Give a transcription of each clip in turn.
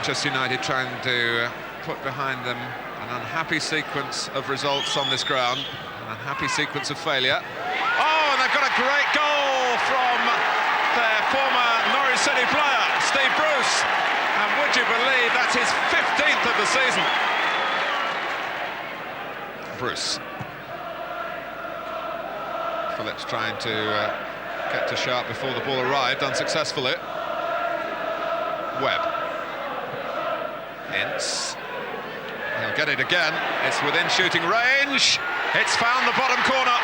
Manchester United trying to put behind them an unhappy sequence of results on this ground, an unhappy sequence of failure. Oh, and they've got a great goal from their former Norwich City player, Steve Bruce. And would you believe that's his 15th of the season? Bruce. Phillips trying to get to Sharp before the ball arrived, unsuccessfully. Webb. Ince. He'll get it again. It's within shooting range. It's found the bottom corner.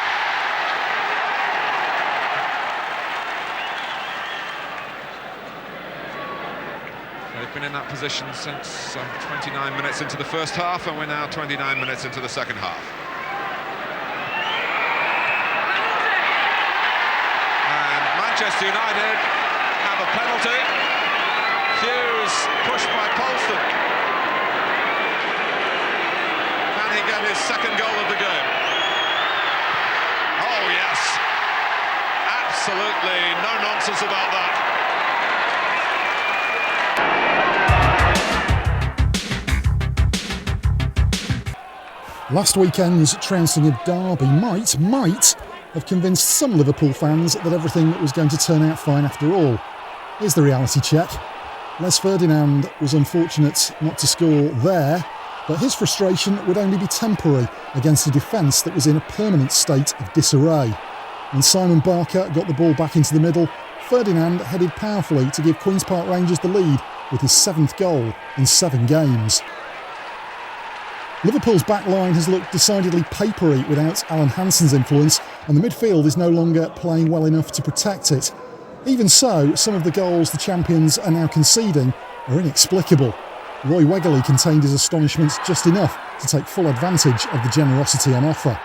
They've been in that position since 29 minutes into the first half, and we're now 29 minutes into the second half. And Manchester United have a penalty. Hughes pushed by Polston. Can he get his second goal of the game? Oh yes, absolutely no nonsense about that. Last weekend's trouncing of Derby might have convinced some Liverpool fans that everything was going to turn out fine after all. Here's the reality check. Les Ferdinand was unfortunate not to score there, but his frustration would only be temporary against a defence that was in a permanent state of disarray. When Simon Barker got the ball back into the middle, Ferdinand headed powerfully to give Queen's Park Rangers the lead with his 7th goal in 7 games. Liverpool's back line has looked decidedly papery without Alan Hansen's influence, and the midfield is no longer playing well enough to protect it. Even so, some of the goals the champions are now conceding are inexplicable. Roy Wegerle contained his astonishment just enough to take full advantage of the generosity on offer.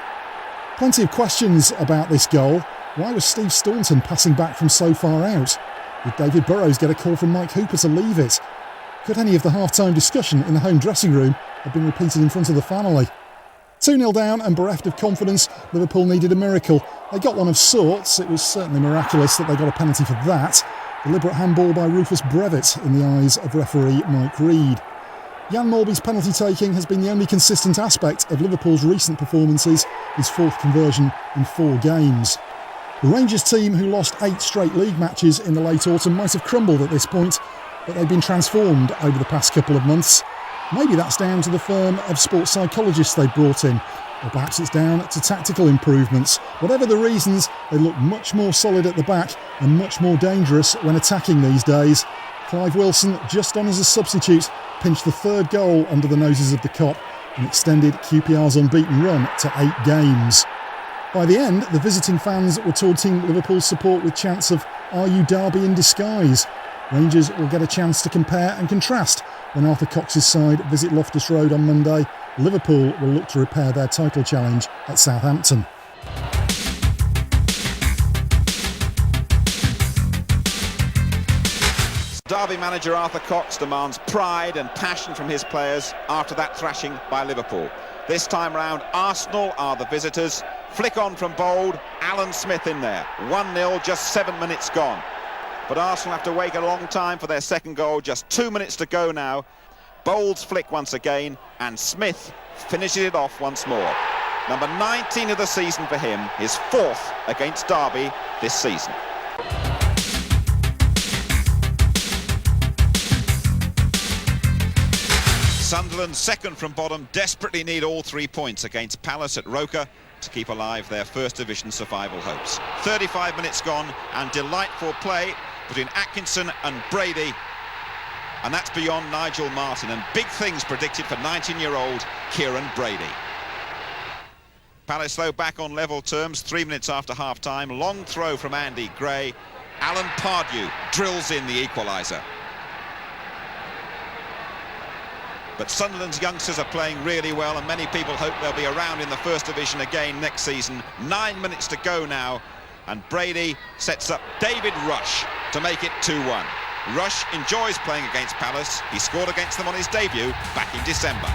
Plenty of questions about this goal. Why was Steve Staunton passing back from so far out? Did David Burrows get a call from Mike Hooper to leave it? Could any of the half-time discussion in the home dressing room have been repeated in front of the family? 2-0 down and bereft of confidence, Liverpool needed a miracle. They got one of sorts. It was certainly miraculous that they got a penalty for that. Deliberate handball by Rufus Brevitt in the eyes of referee Mike Reed. Jan Molby's penalty taking has been the only consistent aspect of Liverpool's recent performances, his 4th conversion in 4 games. The Rangers team, who lost 8 straight league matches in the late autumn, might have crumbled at this point, but they've been transformed over the past couple of months. Maybe that's down to the firm of sports psychologists they've brought in, or perhaps it's down to tactical improvements. Whatever the reasons, they look much more solid at the back and much more dangerous when attacking these days. Clive Wilson, just on as a substitute, pinched the 3rd goal under the noses of the Kop and extended QPR's unbeaten run to 8 games. By the end, the visiting fans were taunting Liverpool's support with chants of "Are you Derby in disguise?" Rangers will get a chance to compare and contrast when Arthur Cox's side visit Loftus Road on Monday. Liverpool will look to repair their title challenge at Southampton. Derby manager Arthur Cox demands pride and passion from his players after that thrashing by Liverpool. This time round, Arsenal are the visitors. Flick on from Bold, Alan Smith in there. 1-0, just 7 minutes gone. But Arsenal have to wait a long time for their second goal. Just 2 minutes to go now. Bold's flick once again, and Smith finishes it off once more. Number 19 of the season for him, his 4th against Derby this season. Sunderland, second from bottom, desperately need all 3 points against Palace at Roker to keep alive their First Division survival hopes. 35 minutes gone, and delightful play between Atkinson and Brady, and that's beyond Nigel Martin, and big things predicted for 19-year-old Kieran Brady. Palace though back on level terms 3 minutes after half-time. Long throw from Andy Gray. Alan Pardew drills in the equaliser. But Sunderland's youngsters are playing really well, and many people hope they'll be around in the First Division again next season. 9 minutes to go now, and Brady sets up David Rush to make it 2-1. Rush enjoys playing against Palace. He scored against them on his debut back in December.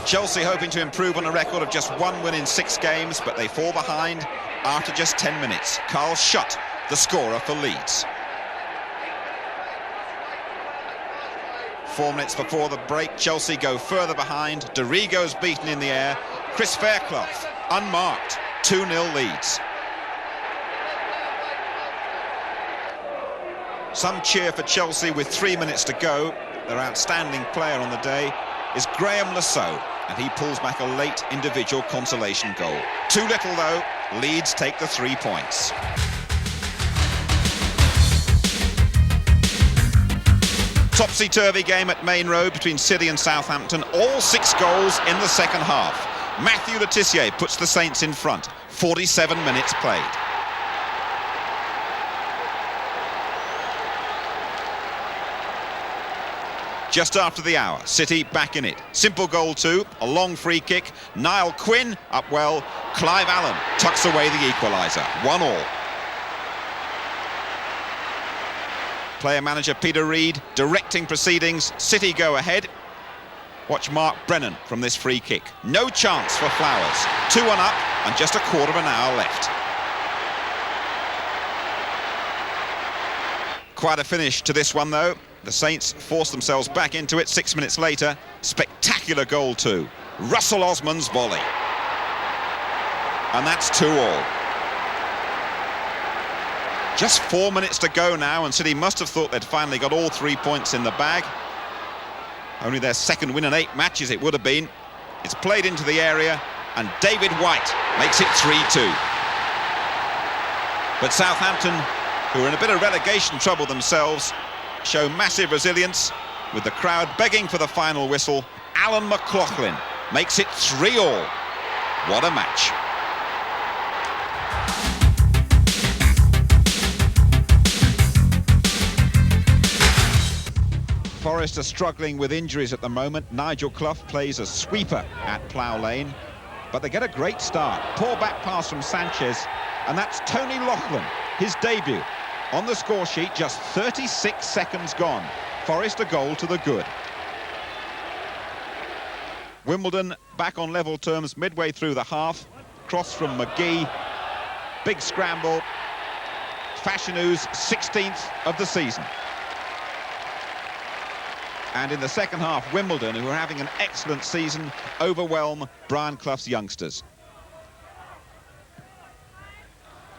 Chelsea hoping to improve on a record of just 1 win in 6 games, but they fall behind after just 10 minutes. Carl Schutt, the scorer for Leeds. 4 minutes before the break, Chelsea go further behind. Dorigo's beaten in the air. Chris Fairclough, unmarked, 2-0 Leeds. Some cheer for Chelsea with 3 minutes to go. Their outstanding player on the day is Graham Lasso, and he pulls back a late individual consolation goal. Too little though, Leeds take the 3 points. Topsy-turvy game at Main Road between City and Southampton. All 6 goals in the second half. Matthew Le Tissier puts the Saints in front. 47 minutes played. Just after the hour, City back in it. Simple goal too, a long free kick. Niall Quinn up well. Clive Allen tucks away the equaliser. 1-1. Player-manager Peter Reid directing proceedings. City go ahead. Watch Mark Brennan from this free kick. No chance for Flowers. 2-1 up and just a quarter of an hour left. Quite a finish to this one though. The Saints force themselves back into it 6 minutes later. Spectacular goal too. Russell Osman's volley. And that's 2-2. Just 4 minutes to go now, and City must have thought they'd finally got all 3 points in the bag. Only their second win in 8 matches it would have been. It's played into the area, and David White makes it 3-2. But Southampton, who are in a bit of relegation trouble themselves, show massive resilience, with the crowd begging for the final whistle. Alan McLaughlin makes it 3-3. What a match. Forest are struggling with injuries at the moment. Nigel Clough plays a sweeper at Plough Lane, but they get a great start. Poor back pass from Sanchez, and that's Tony Loughlin, his debut. On the score sheet, just 36 seconds gone. Forest a goal to the good. Wimbledon back on level terms midway through the half. Cross from McGee. Big scramble. Fashionu's 16th of the season. And in the second half, Wimbledon, who are having an excellent season, overwhelm Brian Clough's youngsters.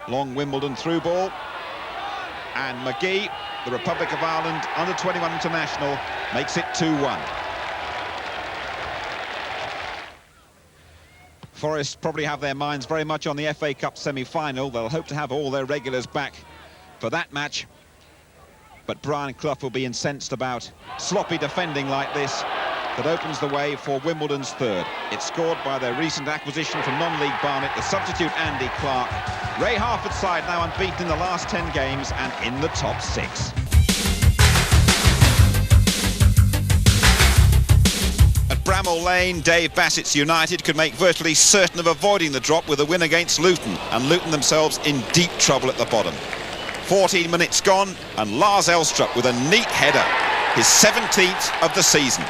Long Wimbledon through ball. And McGee, the Republic of Ireland under-21 international, makes it 2-1. Forest probably have their minds very much on the FA Cup semi-final. They'll hope to have all their regulars back for that match. But Brian Clough will be incensed about sloppy defending like this that opens the way for Wimbledon's third. It's scored by their recent acquisition from non-league Barnet, the substitute Andy Clark. Ray Harford's side now unbeaten in the last 10 games and in the top 6. At Bramall Lane, Dave Bassett's United could make virtually certain of avoiding the drop with a win against Luton, and Luton themselves in deep trouble at the bottom. 14 minutes gone, and Lars Elstrup with a neat header, his 17th of the season.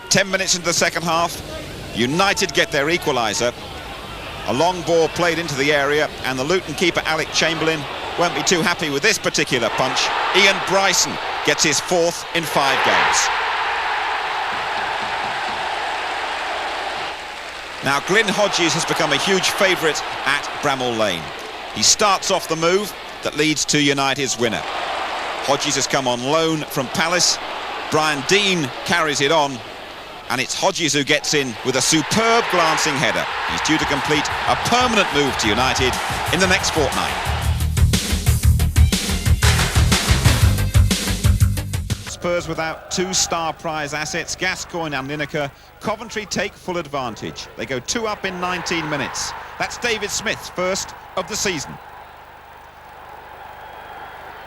Ten minutes into the second half, United get their equaliser. A long ball played into the area, and the Luton keeper Alec Chamberlain won't be too happy with this particular punch. Ian Bryson gets his 4th in 5 games. Now, Glyn Hodges has become a huge favourite at Bramall Lane. He starts off the move that leads to United's winner. Hodges has come on loan from Palace. Brian Deane carries it on, and it's Hodges who gets in with a superb glancing header. He's due to complete a permanent move to United in the next fortnight. Spurs without 2 star prize assets, Gascoigne and Lineker. Coventry take full advantage. They go 2 up in 19 minutes. That's David Smith's first of the season.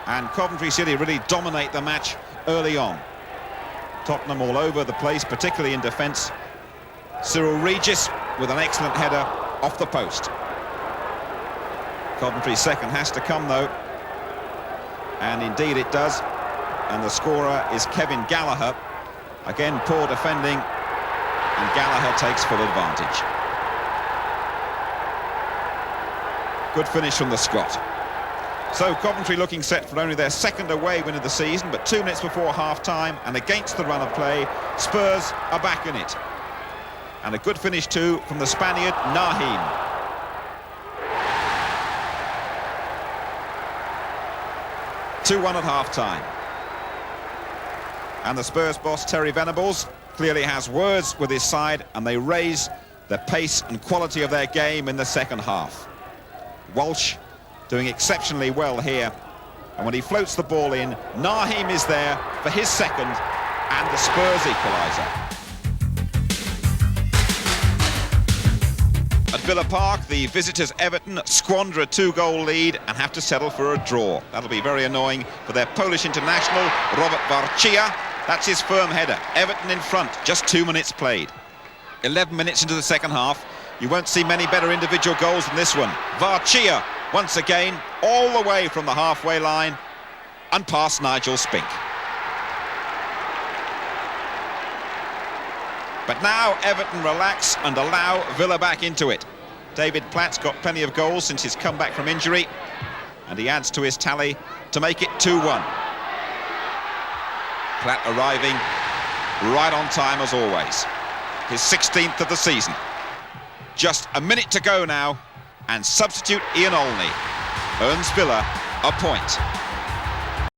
And Coventry City really dominate the match early on. Tottenham all over the place, particularly in defence. Cyril Regis with an excellent header off the post. Coventry's second has to come though, and indeed it does. And the scorer is Kevin Gallagher. Again, poor defending, and Gallagher takes full advantage. Good finish from the Scot. So Coventry looking set for only their second away win of the season, but 2 minutes before half-time and against the run of play, Spurs are back in it. And a good finish too from the Spaniard Nahim. (2-1) at half-time. And the Spurs boss Terry Venables clearly has words with his side, and they raise the pace and quality of their game in the second half. Walsh doing exceptionally well here, and when he floats the ball in, Nahim is there for his second and the Spurs equaliser. At Villa Park, the visitors Everton squander a 2-goal lead and have to settle for a draw. That'll be very annoying for their Polish international, Robert Warcia. That's his firm header. Everton in front, just 2 minutes played. 11 minutes into the second half. You won't see many better individual goals than this one. Warcia, once again, all the way from the halfway line and past Nigel Spink. But now Everton relax and allow Villa back into it. David Platt's got plenty of goals since his comeback from injury, and he adds to his tally to make it 2-1. Platt arriving right on time as always. His 16th of the season. Just a minute to go now, and substitute Ian Olney earns Villa a point.